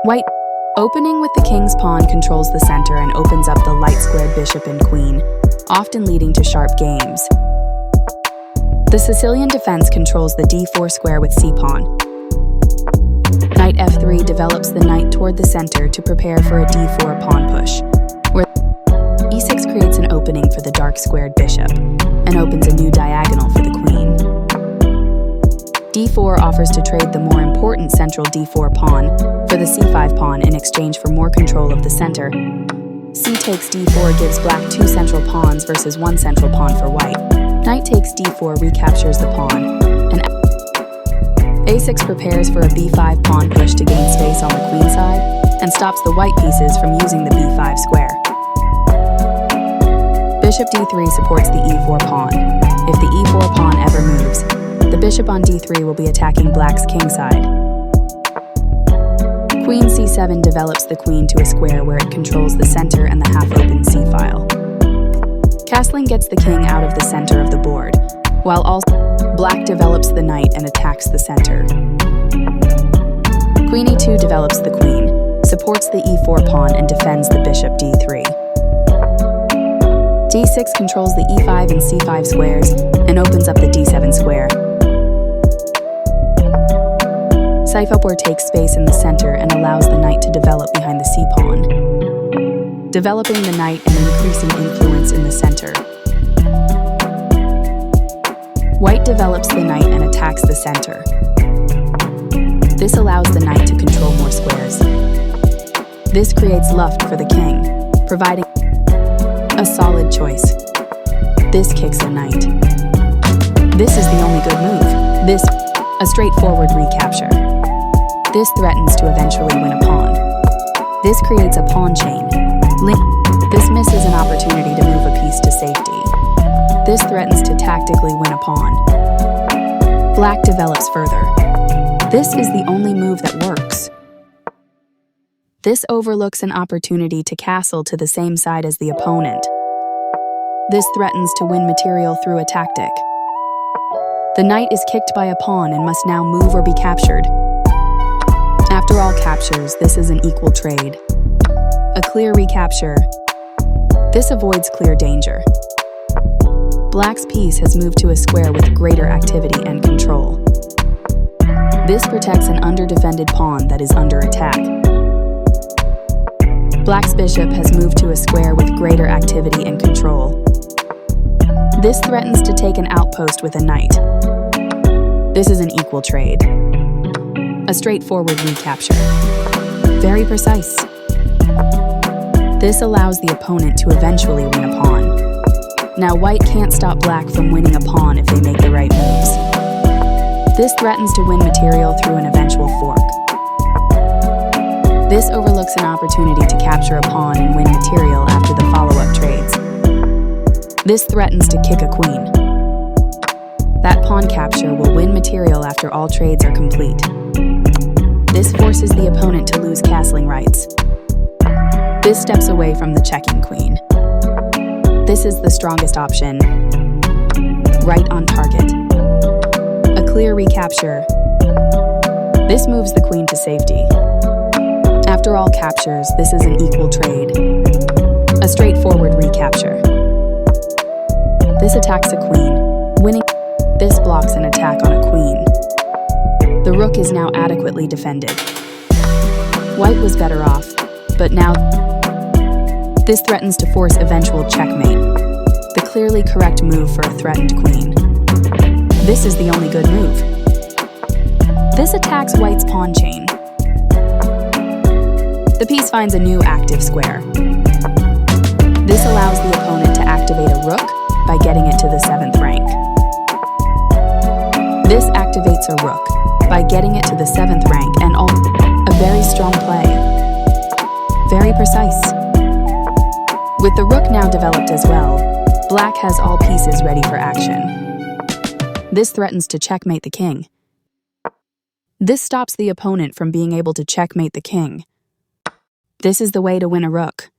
White, opening with the king's pawn, controls the center and opens up the light-squared bishop and queen, often leading to sharp games. The Sicilian defense controls the d4 square with c-pawn. Knight f3 develops the knight toward the center to prepare for a d4 pawn push, where e6 creates an opening for the dark squared bishop and opens a new diagonal for the queen. d4 offers to trade the more important central d4 pawn for the c5 pawn in exchange for more control of the center. c takes d4 gives black 2 central pawns versus 1 central pawn for white. Knight takes d4 recaptures the pawn, and a6 prepares for a b5 pawn push to gain space on the queen side and stops the white pieces from using the b5 square. Bishop d3 supports the e4 pawn. If the e4 pawn ever moves, the bishop on d3 will be attacking black's king side. Queen c7 develops the queen to a square where it controls the center and the half-open c-file. Castling gets the king out of the center of the board, while also black develops the knight and attacks the center. Queen e2 develops the queen, supports the e4 pawn and defends the bishop d3. d6 controls the e5 and c5 squares and opens up the d7 square. Cypher takes space in the center and allows the knight to develop behind the c-pawn, developing the knight and increasing influence in the center. White develops the knight and attacks the center. This allows the knight to control more squares. This creates luft for the king, providing a solid choice. This kicks a knight. This is the only good move. This, a straightforward recapture. This threatens to eventually win a pawn. This creates a pawn chain. This misses an opportunity to move a piece to safety. This threatens to tactically win a pawn. Black develops further. This is the only move that works. This overlooks an opportunity to castle to the same side as the opponent. This threatens to win material through a tactic. The knight is kicked by a pawn and must now move or be captured. After all captures, this is an equal trade. A clear recapture. This avoids clear danger. Black's piece has moved to a square with greater activity and control. This protects an under-defended pawn that is under attack. Black's bishop has moved to a square with greater activity and control. This threatens to take an outpost with a knight. This is an equal trade. A straightforward recapture. Very precise. This allows the opponent to eventually win a pawn. Now white can't stop black from winning a pawn if they make the right moves. This threatens to win material through an eventual fork. This overlooks an opportunity to capture a pawn and win material after the follow-up trades. This threatens to kick a queen. That pawn capture will win material after all trades are complete. This forces the opponent to lose castling rights. This steps away from the checking queen. This is the strongest option. Right on target. A clear recapture. This moves the queen to safety. After all captures, this is an equal trade. A straightforward recapture. This attacks a queen, winning. This blocks an attack on a queen. The rook is now adequately defended. White was better off, but now this threatens to force eventual checkmate, the clearly correct move for a threatened queen. This is the only good move. This attacks White's pawn chain. The piece finds a new active square. This allows the opponent to activate a rook by getting it to the 7th rank. This activates a rook by getting it to the 7th rank and all a very strong play. Very precise. With the rook now developed as well, black has all pieces ready for action. This threatens to checkmate the king. This stops the opponent from being able to checkmate the king. This is the way to win a rook.